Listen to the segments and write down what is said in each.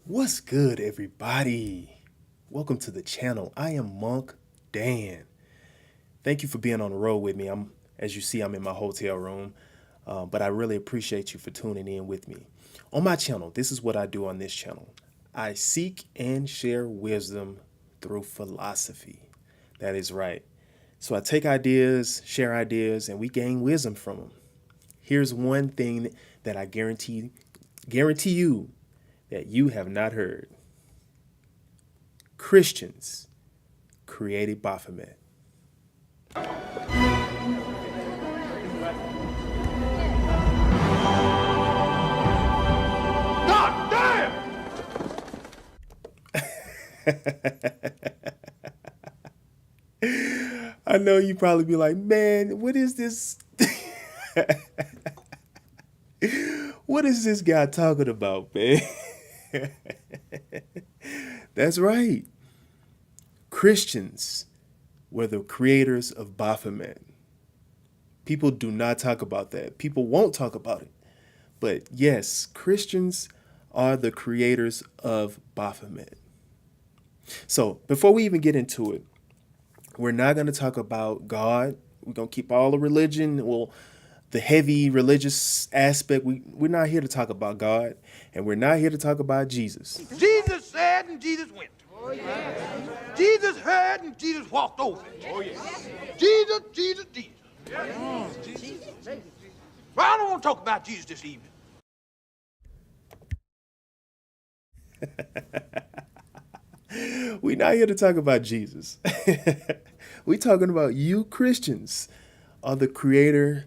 What's good, everybody? Welcome to the channel. I am Monk Dan. Thank you for being on the road with me. As you see, I'm in my hotel room, but I really appreciate you for tuning in with me. On my channel, this is what I do on this channel. I seek and share wisdom through philosophy. That is right. So I take ideas, share ideas, and we gain wisdom from them. Here's one thing that I guarantee you that you have not heard. Christians created Baphomet. God damn! I know you probably be like, man, what is this? What is this guy talking about, man? That's right. Christians were the creators of Baphomet. People do not talk about that. People won't talk about it. But yes, Christians are the creators of Baphomet. So before we even get into it, we're not going to talk about God. We're going to keep all the religion, well, the heavy religious aspect. We're not here to talk about God, and we're not here to talk about Jesus. Jesus said and Jesus went. Oh, yeah. Jesus heard and Jesus walked over. Oh, yeah. Jesus, Jesus, Jesus. Yeah. Jesus. Well, I don't want to talk about Jesus this evening. We're not here to talk about Jesus. We're talking about you Christians are the creators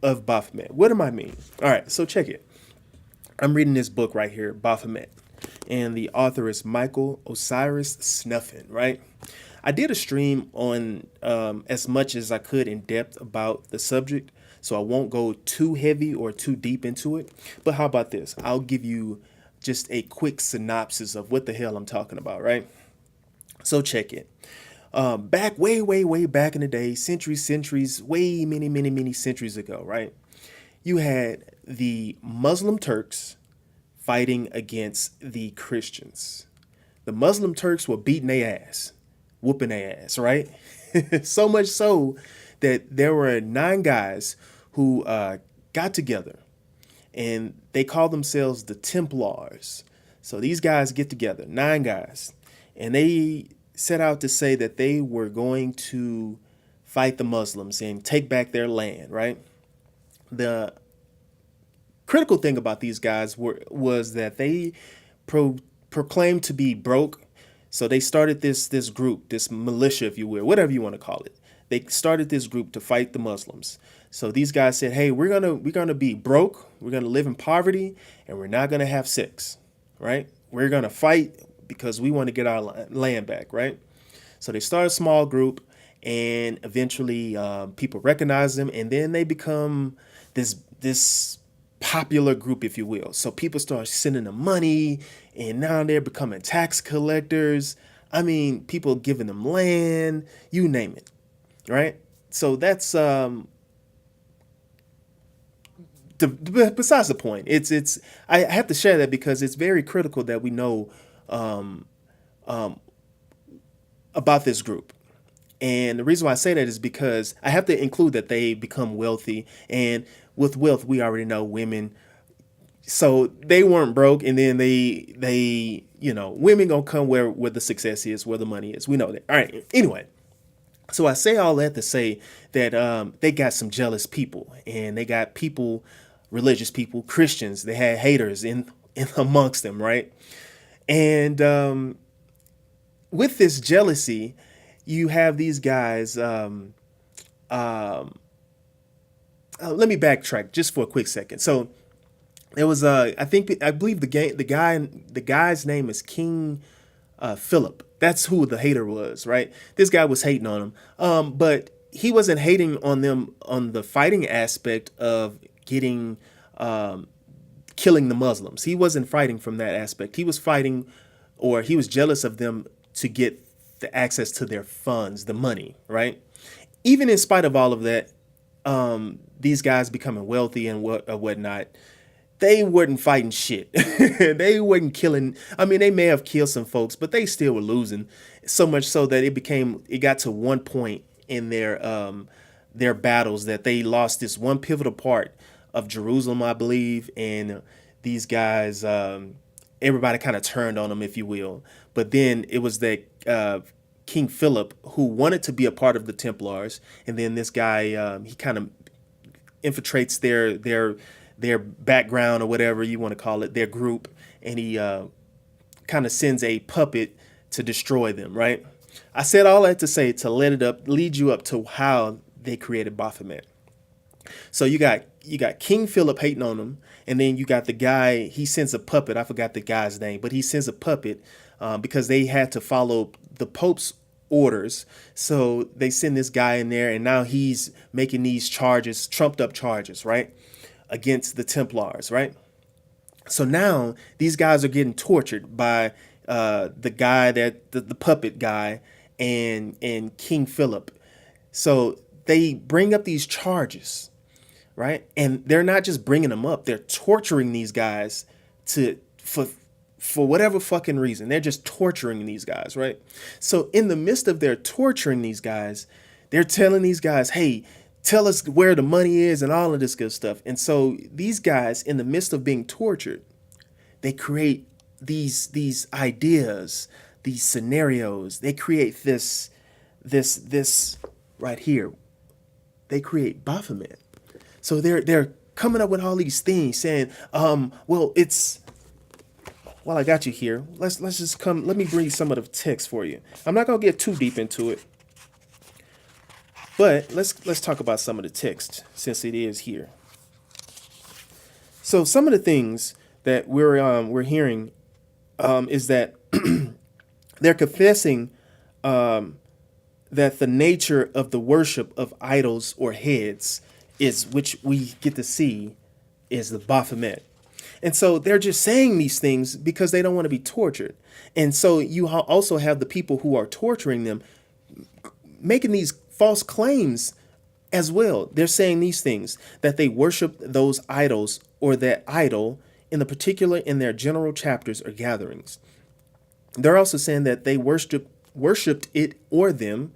of Baphomet. What do I mean? All right, so check it. I'm reading this book right here, Baphomet, and the author is Michael Osiris Snuffin, right? I did a stream on as much as I could in depth about the subject, so I won't go too heavy or too deep into it. But how about this? I'll give you just a quick synopsis of what the hell I'm talking about, right? So check it. Back way back in the day, centuries, way many centuries ago, right? You had the Muslim Turks fighting against the Christians. The Muslim Turks were beating their ass, whooping their ass, right? So much so that there were 9 guys who got together and they called themselves the Templars. So these guys get together, 9 guys, and they set out to say that they were going to fight the Muslims and take back their land, right? The critical thing about these guys was that they proclaimed to be broke. So they started this group, this militia, if you will, whatever you want to call it. They started this group to fight the Muslims. So these guys said, "Hey, we're gonna be broke. We're gonna live in poverty, and we're not gonna have sex, right? We're gonna fight because we want to get our land back, right?" So they start a small group, and eventually people recognize them, and then they become this popular group, if you will. So people start sending them money, and now they're becoming tax collectors. I mean, people giving them land, you name it, right? So that's besides the point. It's I have to share that because it's very critical that we know um, um, about this group. And the reason why I say that is because I have to include that they become wealthy, and with wealth, we already know women. So they weren't broke, and then they women gonna come where the success is, where the money is. We know that. All right. Anyway, so I say all that to say that they got some jealous people, and they got people, religious people, Christians. They had haters in amongst them, right? And with this jealousy, you have these guys. Let me backtrack just for a quick second. So there was I believe the guy's name is King Philip. That's who the hater was, right? This guy was hating on him, but he wasn't hating on them on the fighting aspect of getting killing the Muslims. He wasn't fighting from that aspect. He was fighting, or he was jealous of them to get the access to their funds, the money, right? Even in spite of all of that, these guys becoming wealthy and whatnot, they weren't fighting shit. They weren't killing. I mean, they may have killed some folks, but they still were losing. So much so that it got to one point in their battles that they lost this one pivotal part of Jerusalem, I believe, and these guys, everybody kind of turned on them, if you will. But then it was that King Philip who wanted to be a part of the Templars, and then this guy he kind of infiltrates their background or whatever you want to call it, their group, and he kind of sends a puppet to destroy them. Right? I said all that to say to lead you up to how they created Baphomet. So you got King Philip hating on him, and then you got the guy. He sends a puppet. I forgot the guy's name, but he sends a puppet because they had to follow the Pope's orders. So they send this guy in there, and now he's making these charges, trumped up charges, right, against the Templars, right? So now these guys are getting tortured by the guy the puppet guy and King Philip. So they bring up these charges, right? And they're not just bringing them up; they're torturing these guys for whatever fucking reason. They're just torturing these guys, right? So in the midst of their torturing these guys, they're telling these guys, "Hey, tell us where the money is," and all of this good stuff. And so these guys, in the midst of being tortured, they create these ideas, these scenarios. They create this right here. They create Baphomet. So they're coming up with all these things, saying, well, it's. While I got you here, let's just come. Let me bring some of the text for you. I'm not gonna get too deep into it, but let's talk about some of the text since it is here. So some of the things that we're hearing is that they're confessing that the nature of the worship of idols or heads is, which we get to see, is the Baphomet. And so they're just saying these things because they don't want to be tortured. And so you also have the people who are torturing them making these false claims as well. They're saying these things, that they worship those idols or that idol in the particular in their general chapters or gatherings. They're also saying that they worshipped it or them,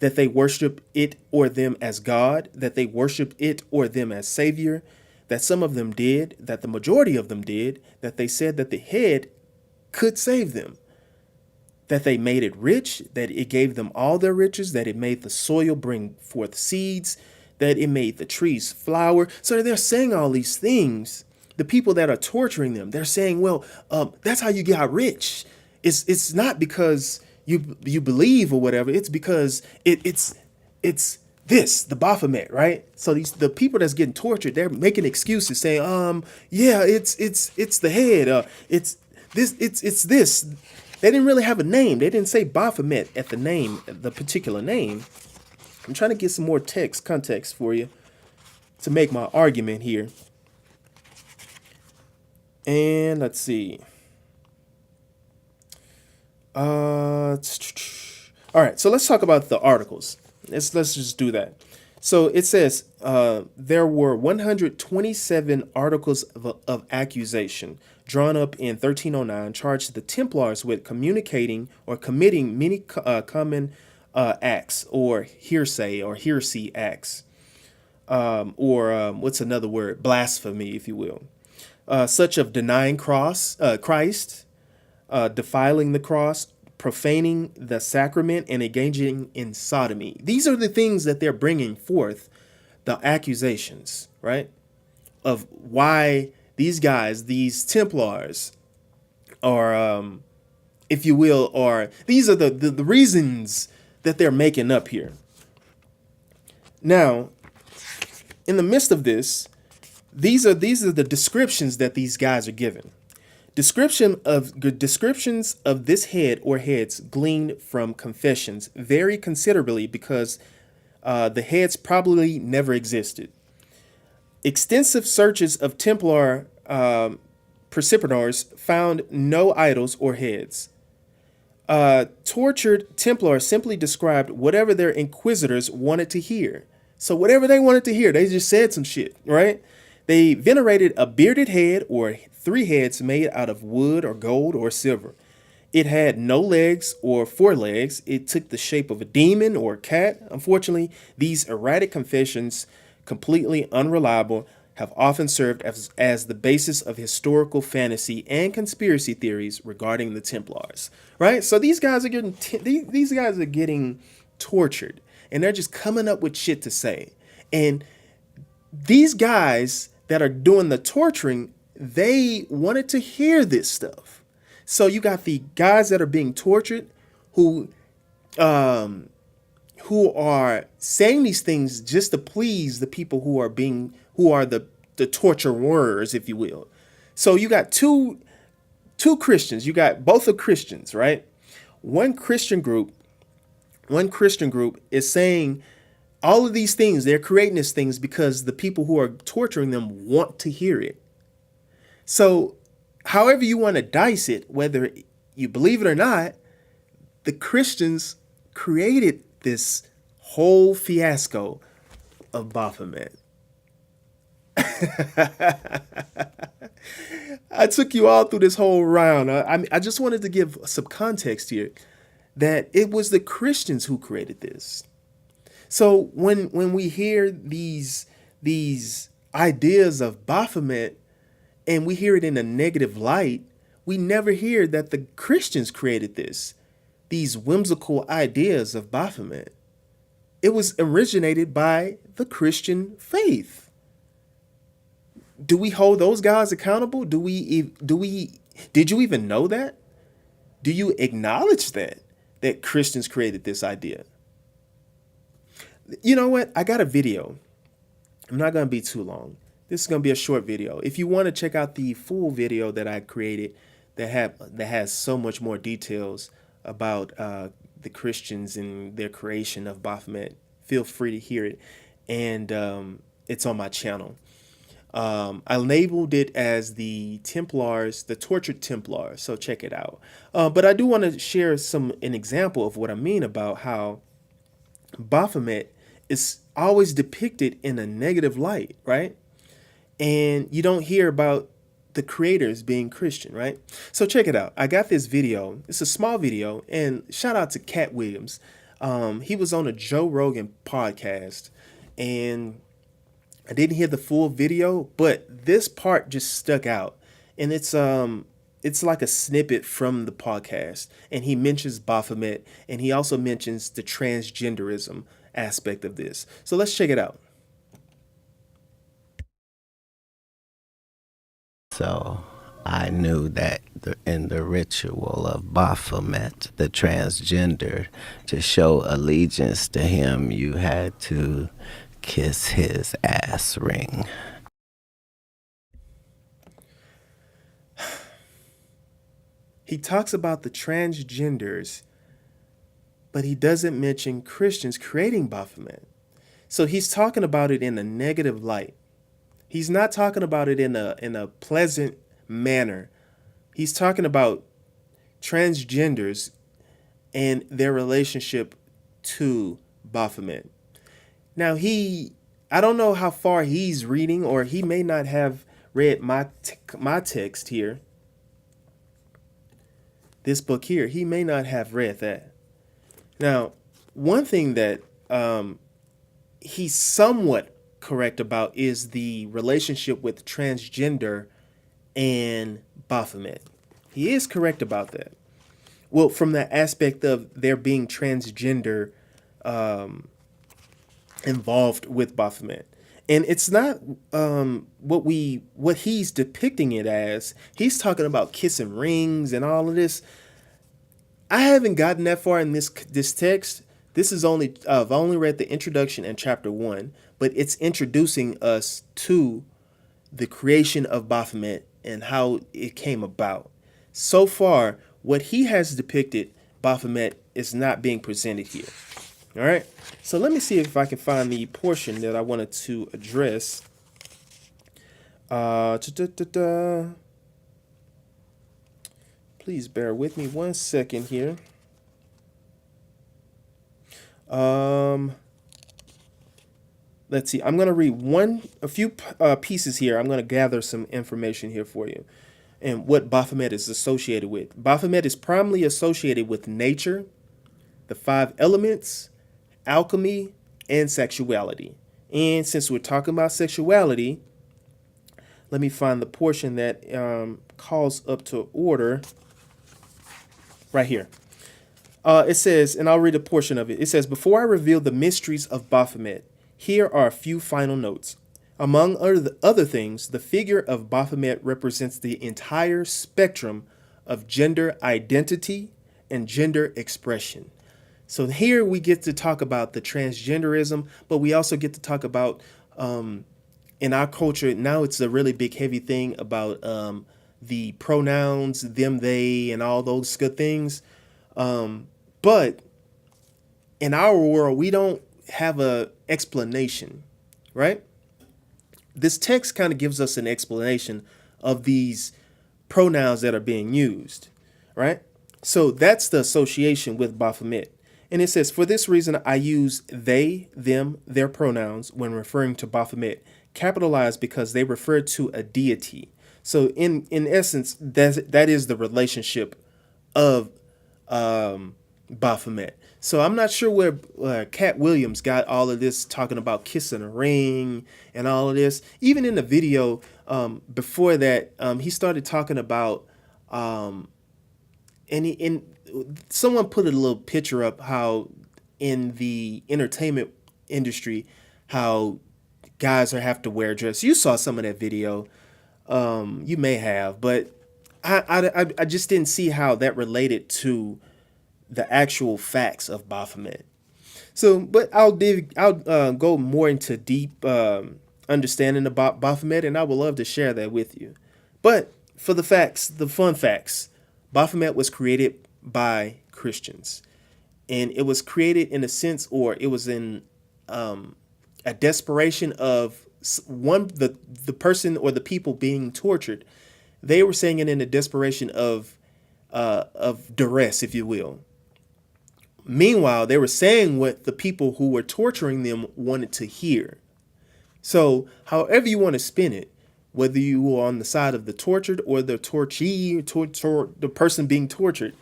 that they worship it or them as God, that they worship it or them as Savior, that some of them did, that the majority of them did, that they said that the head could save them, that they made it rich, that it gave them all their riches, that it made the soil bring forth seeds, that it made the trees flower. So they're saying all these things. The people that are torturing them, they're saying, well, that's how you got rich. It's not because you believe or whatever. It's because it's this, the Baphomet, right? So the people that's getting tortured, they're making excuses, saying, yeah, it's the head, it's this. They didn't really have a name. They didn't say Baphomet at the particular name. I'm trying to get some more context for you to make my argument here. And let's see. All right, so let's talk about the articles. Let's just do that. So it says there were 127 articles of accusation drawn up in 1309, charged the Templars with communicating or committing many common acts or heresy acts, or what's another word? Blasphemy, if you will, such of denying Christ, defiling the cross, profaning the sacrament, and engaging in sodomy. These are the things that they're bringing forth, the accusations, right, of why these guys, these Templars, are, if you will, these are the reasons that they're making up here. Now, in the midst of this, these are the descriptions that these guys are given. Descriptions of this head or heads gleaned from confessions vary considerably because the heads probably never existed. Extensive searches of Templar precipitors found no idols or heads. Tortured Templars simply described whatever their inquisitors wanted to hear. So whatever they wanted to hear, they just said some shit, right? They venerated a bearded head or three heads made out of wood or gold or silver. It had no legs or four legs. It took the shape of a demon or a cat. Unfortunately, these erratic confessions, completely unreliable, have often served as the basis of historical fantasy and conspiracy theories regarding the Templars. Right? So these guys are getting these guys are getting tortured, and they're just coming up with shit to say. And these guys that are doing the torturing, they wanted to hear this stuff. So you got the guys that are being tortured who who are saying these things just to please the people who are the torturers, if you will. So you got two Christians. You got both are Christians, right? One Christian group, one Christian group is saying all of these things. They're creating these things because the people who are torturing them want to hear it. So, however you want to dice it, whether you believe it or not, the Christians created this whole fiasco of Baphomet. I took you all through this whole round. I just wanted to give some context here that it was the Christians who created this. So when we hear these ideas of Baphomet and we hear it in a negative light, we never hear that the Christians created this. These whimsical ideas of Baphomet. It was originated by the Christian faith. Do we hold those guys accountable? Did you even know that? Do you acknowledge that Christians created this idea? You know what? I got a video. I'm not going to be too long. This is going to be a short video. If you want to check out the full video that I created that has so much more details about the Christians and their creation of Baphomet, feel free to hear it. And it's on my channel. I labeled it as the Templars, the tortured Templars. So check it out. But I do want to share an example of what I mean about how Baphomet is always depicted in a negative light, right? And you don't hear about the creators being Christian, right? So check it out. I got this video. It's a small video, and shout out to Cat Williams. He was on a Joe Rogan podcast, and I didn't hear the full video, but this part just stuck out, and it's like a snippet from the podcast, and he mentions Baphomet, and he also mentions the transgenderism aspect of this. So let's check it out. So I knew that in the ritual of Baphomet, the transgender, to show allegiance to him, you had to kiss his ass ring. He talks about the transgenders, but he doesn't mention Christians creating Baphomet. So he's talking about it in a negative light. He's not talking about it in a pleasant manner. He's talking about transgenders and their relationship to Baphomet. Now I don't know how far he's reading, or he may not have read my text here. This book here, he may not have read that. Now, one thing that he's somewhat correct about is the relationship with transgender and Baphomet. He is correct about that. Well, from the aspect of there being transgender involved with Baphomet. And it's not what he's depicting it as. He's talking about kissing rings and all of this. I haven't gotten that far in this text. I've only read the introduction and chapter 1, but it's introducing us to the creation of Baphomet and how it came about. So far, what he has depicted, Baphomet, is not being presented here. All right. So let me see if I can find the portion that I wanted to address. Please bear with me 1 second here. Let's see. I'm going to read a few pieces here. I'm going to gather some information here for you and what Baphomet is associated with. Baphomet is primarily associated with nature, the five elements, alchemy, and sexuality. And since we're talking about sexuality, let me find the portion that calls up to order right here. It says, and I'll read a portion of it. It says, before I reveal the mysteries of Baphomet, here are a few final notes. Among other things, the figure of Baphomet represents the entire spectrum of gender identity and gender expression. So here we get to talk about the transgenderism, but we also get to talk about, in our culture, now it's a really big, heavy thing about the pronouns, them, they, and all those good things. But in our world, we don't have a explanation, right? This text kind of gives us an explanation of these pronouns that are being used, right? So that's the association with Baphomet. And it says, for this reason, I use they, them, their pronouns when referring to Baphomet, capitalized because they refer to a deity. So in essence, that is the relationship of Baphomet. So I'm not sure where Cat Williams got all of this talking about kissing a ring and all of this. Even in the video before that, he started talking about, and someone put a little picture up how in the entertainment industry, how guys have to wear a dress. You saw some of that video. You may have, but I just didn't see how that related to the actual facts of Baphomet. So, but I'll go more into deep understanding about Baphomet, and I would love to share that with you. But for the facts, the fun facts, Baphomet was created by Christians, and it was created in a sense, or it was in a desperation of the person or the people being tortured. They were saying it in a desperation of duress, if you will. Meanwhile, they were saying what the people who were torturing them wanted to hear. So, however you want to spin it, whether you were on the side of the tortured or the torturee, the person being tortured,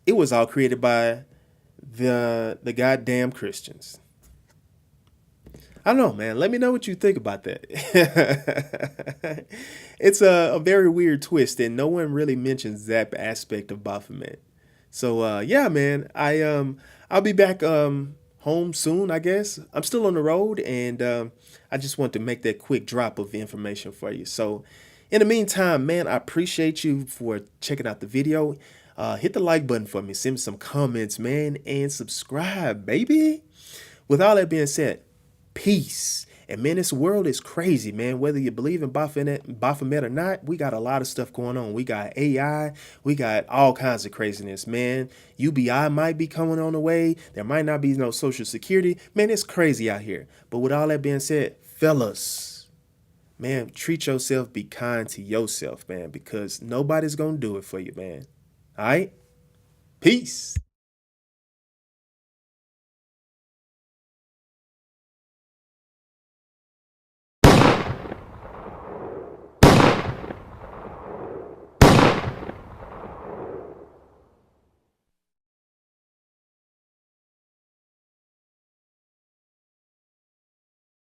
it was all created by the goddamn Christians. I don't know, man. Let me know what you think about that. It's a very weird twist, and no one really mentions that aspect of Baphomet. So yeah, man, I'll be back home soon, I guess. I'm still on the road, and I just want to make that quick drop of information for you. So in the meantime, man, I appreciate you for checking out the video. Hit the like button for me, send me some comments, man, and subscribe, baby. With all that being said, peace. And man, this world is crazy, man. Whether you believe in Baphomet or not, we got a lot of stuff going on. We got AI, we got all kinds of craziness, man. UBI might be coming on the way. There might not be no Social Security. Man, it's crazy out here. But with all that being said, fellas, man, treat yourself, be kind to yourself, man, because nobody's going to do it for you, man. All right? Peace.